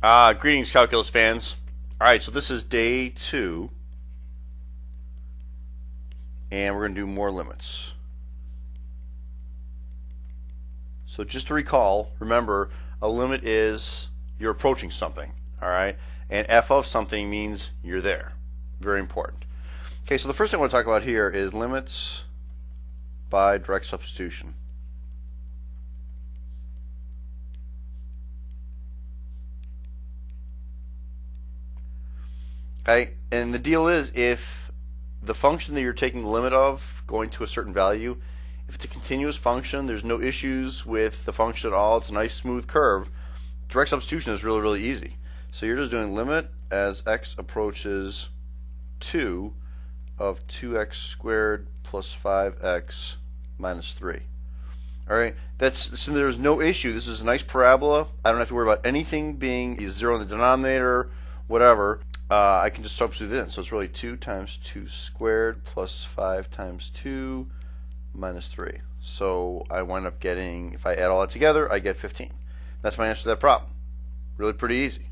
Greetings, calculus fans. Alright, so this is day 2, and we're going to do more limits. So just to recall, remember, a limit is you're approaching something, alright? And f of something means you're there. Very important. Okay, so the first thing I want to talk about here is limits by direct substitution. Okay, and the deal is if the function that you're taking the limit of going to a certain value, if it's a continuous function, there's no issues with the function at all, it's a nice smooth curve, direct substitution is really easy. So you're just doing limit as x approaches 2 of 2x squared plus 5x minus 3. Alright, so there's no issue. This is a nice parabola. I don't have to worry about anything being 0 in the denominator, whatever. I can just substitute it in. So it's really 2 times 2 squared plus 5 times 2 minus 3. So I wind up getting, if I add all that together, I get 15. That's my answer to that problem. Really pretty easy.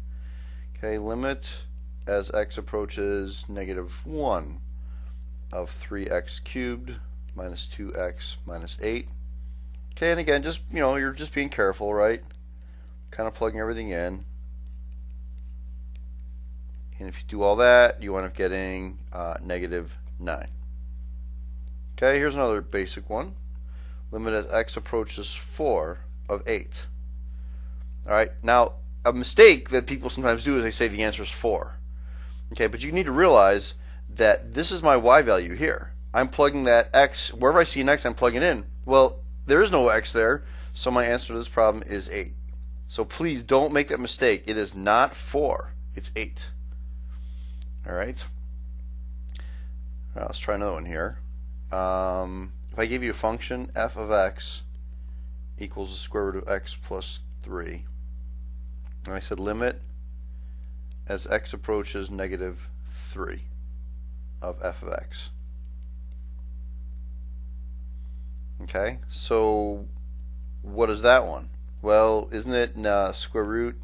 Okay, limit as x approaches negative 1 of 3x cubed minus 2x minus 8. Okay, and again, just, you're just being careful, right? Kind of plugging everything in. And if you do all that, you wind up getting negative 9. Okay, here's another basic one. Limit as x approaches 4 of 8. Alright, now a mistake that people sometimes do is they say the answer is 4. Okay, but you need to realize that this is my y value here. I'm plugging that x, wherever I see an x, I'm plugging in. Well, there is no x there, so my answer to this problem is 8. So please don't make that mistake. It is not 4, it's 8. Alright, let's try another one here. If I give you a function f of x equals the square root of x plus 3, and I said limit as x approaches negative 3 of f of x. Okay, so what is that one? Well, isn't it square root?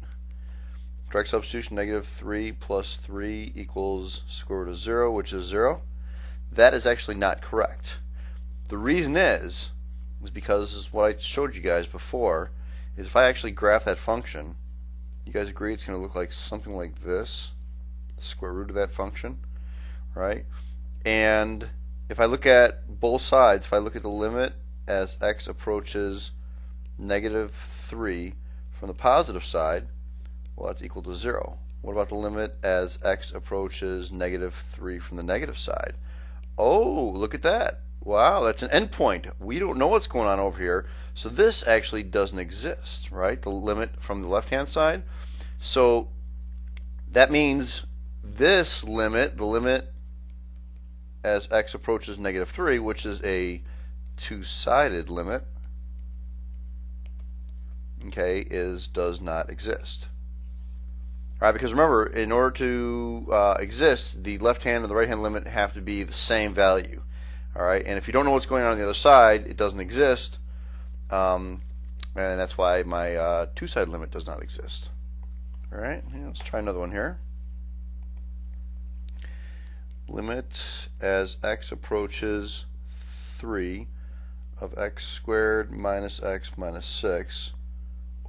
Direct substitution, negative 3 plus 3 equals square root of 0, which is 0. That is actually not correct. The reason is because this is what I showed you guys before, is if I actually graph that function, you guys agree it's going to look like something like this, the square root of that function, right? And if I look at both sides, if I look at the limit as x approaches negative 3 from the positive side, well, that's equal to 0. What about the limit as x approaches negative 3 from the negative side? Oh, look at that. Wow, that's an endpoint. We don't know what's going on over here. So this actually doesn't exist, right? The limit from the left-hand side. So that means this limit, the limit as x approaches negative 3, which is a two-sided limit, okay, does not exist. Alright, because remember, in order to exist, the left hand and the right hand limit have to be the same value. Alright, and if you don't know what's going on the other side, it doesn't exist. And that's why my two-sided limit does not exist. Alright, let's try another one here. Limit as x approaches 3 of x squared minus x minus 6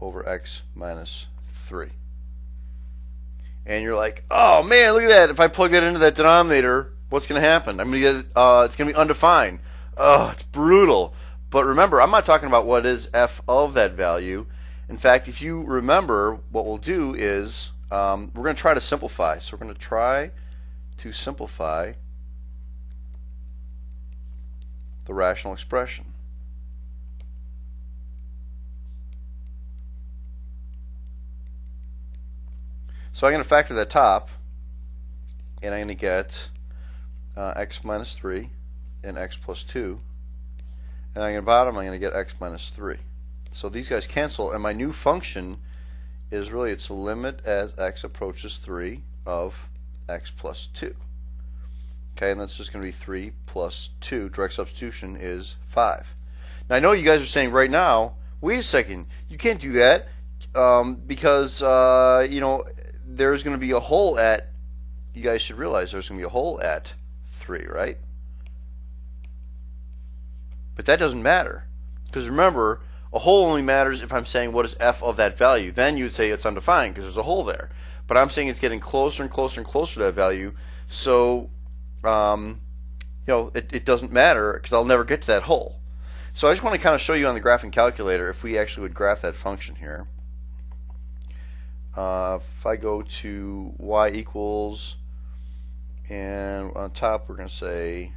over x minus 3. And you're like, oh man, look at that. If I plug that into that denominator, what's going to happen? I'm going to get it's going to be undefined. Oh, it's brutal. But remember, I'm not talking about what is f of that value. In fact, if you remember, what we'll do is we're going to try to simplify. So we're going to try to simplify the rational expression. So I'm going to factor that top, and I'm going to get x minus 3 and x plus 2. And I'm going to bottom, I'm going to get x minus 3. So these guys cancel, and my new function is really, it's the limit as x approaches 3 of x plus 2. Okay, and that's just going to be 3 plus 2. Direct substitution is 5. Now I know you guys are saying right now, wait a second, you can't do that. because there's going to be a hole at. You guys should realize there's going to be a hole at 3, right? But that doesn't matter, because remember, a hole only matters if I'm saying what is f of that value. Then you would say it's undefined because there's a hole there. But I'm saying it's getting closer and closer and closer to that value, so it doesn't matter because I'll never get to that hole. So I just want to kind of show you on the graphing calculator if we actually would graph that function here. If I go to y equals, and on top we're going to say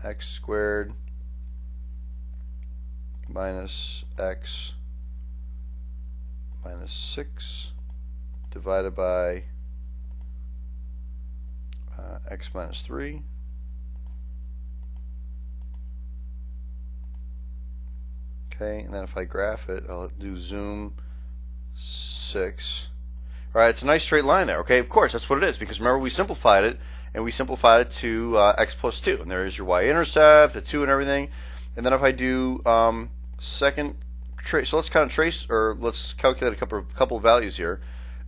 x squared minus x minus 6 divided by x minus 3. Okay, and then if I graph it, I'll do zoom 6. Alright, it's a nice straight line there. Okay, of course, that's what it is, because remember we simplified it, and we simplified it to x plus 2. And there is your y-intercept, a 2 and everything. And then if I do second trace, so let's kind of trace, or let's calculate a couple of values here.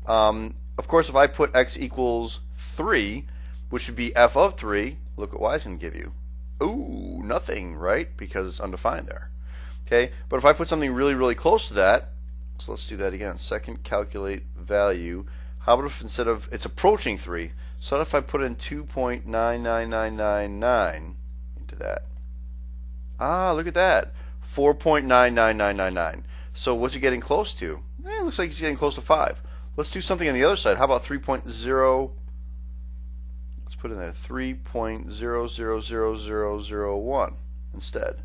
Of course, if I put x equals 3, which would be f of 3, look what y is going to give you. Ooh, nothing, right? Because it's undefined there. Okay, but if I put something really, really close to that, so let's do that again. Second calculate value. How about if instead of, it's approaching 3, so what if I put in 2.99999 into that? Ah, look at that. 4.99999. So what's it getting close to? It looks like it's getting close to 5. Let's do something on the other side. How about 3.0? Let's put in there 3.000001 instead.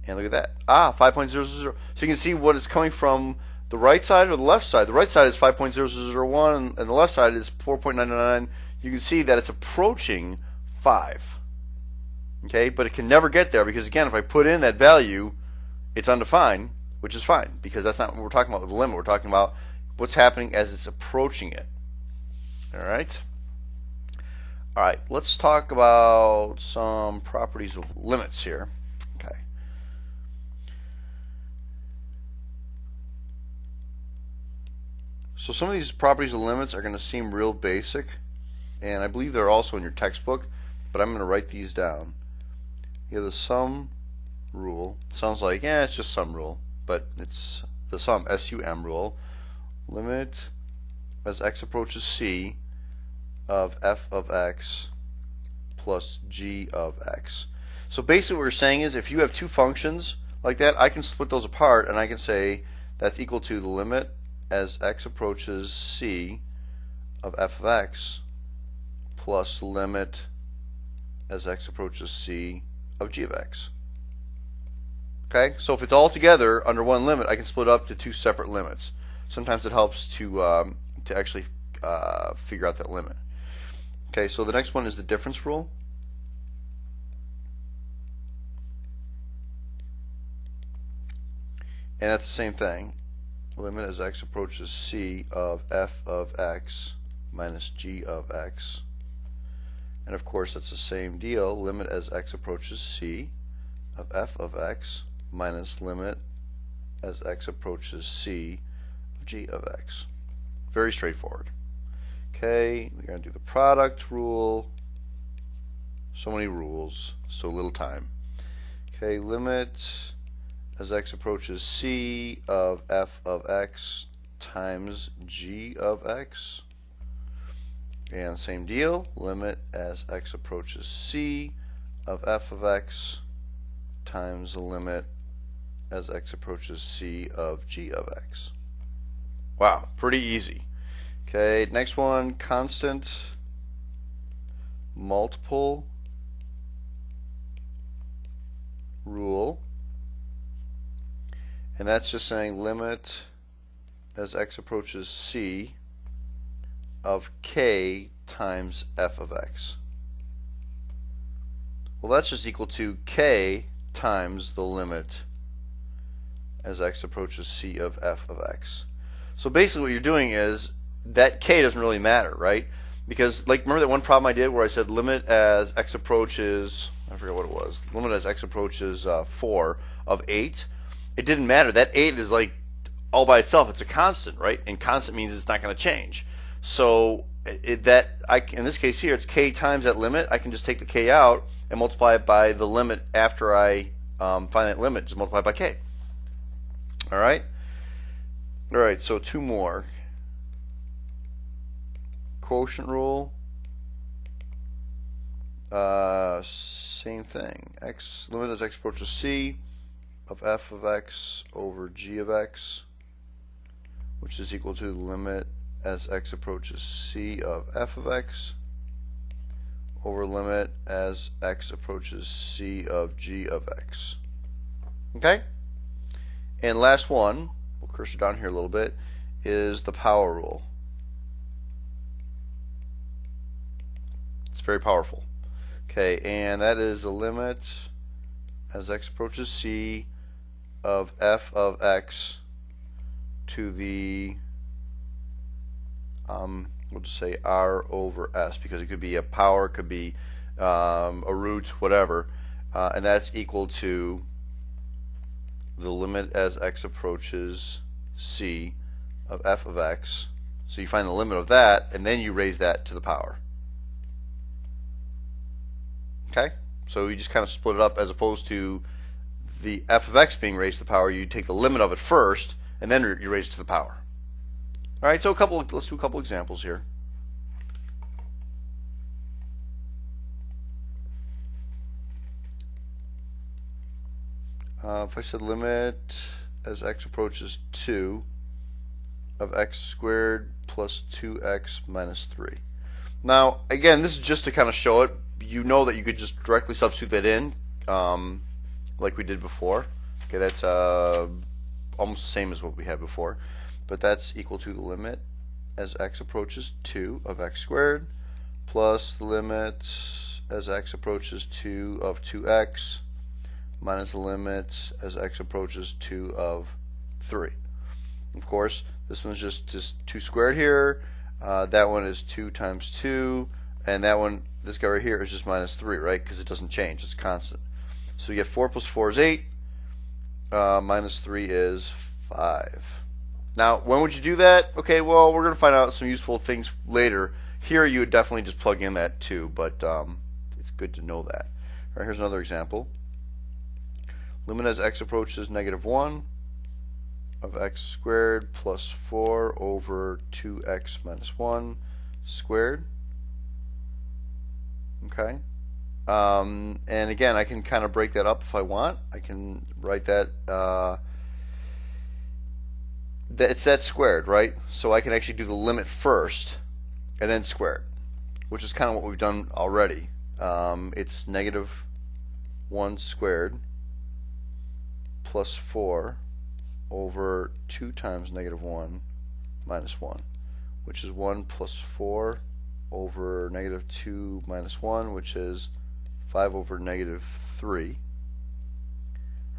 And look at that. Ah, 5.000. So you can see what is coming from the right side or the left side. The right side is 5.0001 and the left side is 4.999. You can see that it's approaching 5. Okay, but it can never get there because, again, if I put in that value, it's undefined, which is fine because that's not what we're talking about with the limit. We're talking about what's happening as it's approaching it. All right? All right, let's talk about some properties of limits here. Okay. So some of these properties of limits are going to seem real basic, and I believe they're also in your textbook, but I'm going to write these down. You have the sum rule. Sounds like, yeah, it's just sum rule, but it's the sum, S-U-M rule. Limit as x approaches c of f of x plus g of x. So basically what we're saying is if you have two functions like that, I can split those apart and I can say that's equal to the limit as x approaches c of f of x plus limit as x approaches c of g of x. Okay, so if it's all together under one limit, I can split up to two separate limits. Sometimes it helps to actually figure out that limit. Okay, so the next one is the difference rule. And that's the same thing. Limit as x approaches c of f of x minus g of x. And of course that's the same deal. Limit as x approaches c of f of x minus limit as x approaches c of g of x. Very straightforward. Okay, we're going to do the product rule. So many rules, so little time. Okay, limit as x approaches c of f of x times g of x. And same deal, limit as x approaches c of f of x times the limit as x approaches c of g of x. Wow, pretty easy. Okay, next one, constant multiple rule. And that's just saying limit as x approaches c of k times f of x. Well, that's just equal to k times the limit as x approaches c of f of x. So basically what you're doing is that k doesn't really matter, right? Because, like, remember that one problem I did where I said limit as x approaches, I forget what it was, limit as x approaches 4 of 8? It didn't matter. That 8 is like all by itself, it's a constant, right? And constant means it's not going to change. So in this case here, it's k times that limit. I can just take the k out and multiply it by the limit after I find that limit. Just multiply it by k. All right. All right. So two more. Quotient rule. Same thing. X limit as x approaches c of f of x over g of x, which is equal to the limit as x approaches c of f of x over limit as x approaches c of g of x. Okay? And last one, we'll cursor down here a little bit, is the power rule. It's very powerful. Okay, and that is the limit as x approaches c of f of x to the we'll just say r over s, because it could be a power, it could be a root, whatever, and that's equal to the limit as x approaches c of f of x. So you find the limit of that, and then you raise that to the power. Okay, so you just kind of split it up, as opposed to the f of x being raised to the power. You take the limit of it first, and then you raise it to the power. All right, so let's do a couple examples here. If I said limit as x approaches 2 of x squared plus 2x minus 3. Now, again, this is just to kind of show it. You know that you could just directly substitute that in, like we did before. Okay, that's almost the same as what we had before, but that's equal to the limit as x approaches 2 of x squared plus the limit as x approaches 2 of 2x minus the limit as x approaches 2 of 3. Of course, this one's just 2 squared here. That one is 2 times 2, and that one, this guy right here, is just minus 3, right? Because it doesn't change, it's constant. So you get 4 plus 4 is 8, minus 3 is 5. Now, when would you do that? Okay, well, we're going to find out some useful things later. Here, you would definitely just plug in that 2, but it's good to know that. All right, here's another example. Limit as x approaches negative 1 of x squared plus 4 over 2x minus 1 squared. Okay. And again, I can kind of break that up if I want. I can write that, it's that squared, right? So I can actually do the limit first and then square it, which is kind of what we've done already. It's negative 1 squared plus 4 over 2 times negative 1 minus 1, which is 1 plus 4 over negative 2 minus 1, which is 5 over negative 3,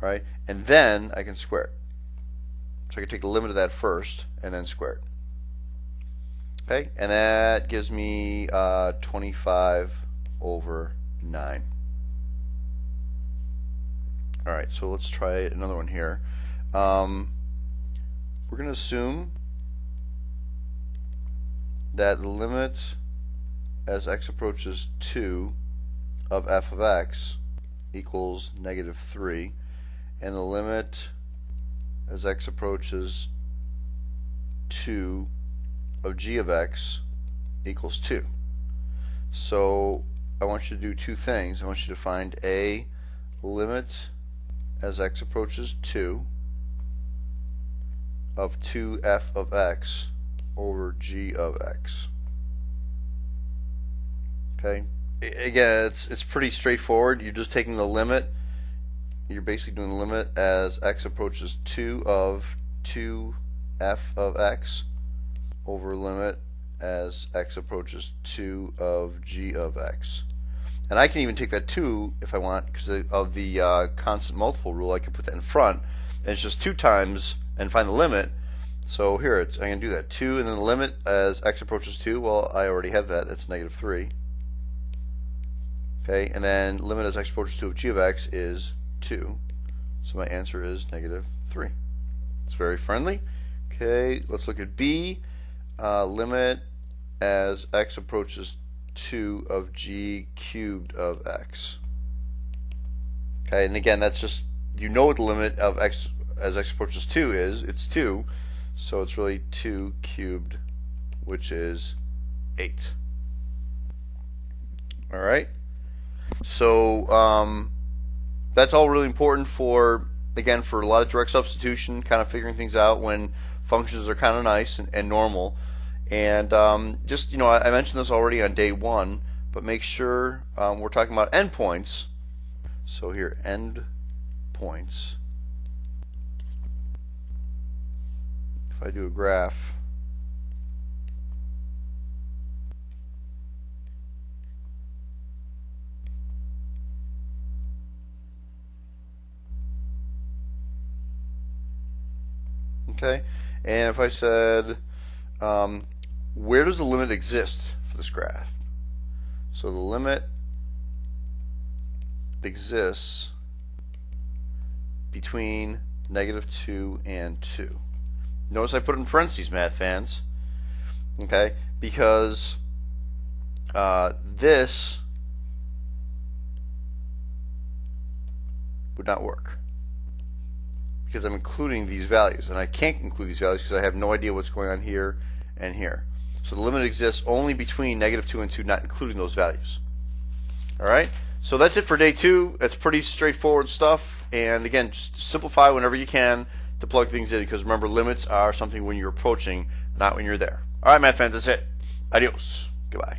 right? And then I can square it. So I can take the limit of that first and then square it. Okay, and that gives me 25 over 9. All right, so let's try another one here. We're going to assume that the limit as x approaches 2 of f of x equals negative 3, and the limit as x approaches 2 of g of x equals 2. So I want you to do two things. I want you to find a limit as x approaches 2 of 2f of x over g of x. Okay, again, it's pretty straightforward. You're just taking the limit. You're basically doing the limit as x approaches 2 of 2f of x over limit as x approaches 2 of g of x. And I can even take that 2 if I want, because of the constant multiple rule. I can put that in front, and it's just 2 times and find the limit. So here, I can do that. 2 and then the limit as x approaches 2. Well, I already have that. It's negative 3. Okay, and then limit as x approaches 2 of g of x is 2. So my answer is negative 3. It's very friendly. Okay, let's look at B. Limit as x approaches 2 of g cubed of x. Okay, and again, that's just, you know what the limit of x as x approaches 2 is. It's 2, so it's really 2 cubed, which is 8. All right, so that's all really important for, again, for a lot of direct substitution, kind of figuring things out when functions are kind of nice and normal. And just, I mentioned this already on day 1, but make sure we're talking about endpoints. So here, endpoints. If I do a graph, okay, and if I said, where does the limit exist for this graph? So the limit exists between -2 and 2. Notice I put it in parentheses, math fans, okay, because this would not work, because I'm including these values, and I can't include these values because I have no idea what's going on here and here. So the limit exists only between -2 and 2, not including those values. Alright, so that's it for day 2. That's pretty straightforward stuff, and again, just simplify whenever you can to plug things in, because remember, limits are something when you're approaching, not when you're there. Alright, math fans, that's it. Adios. Goodbye.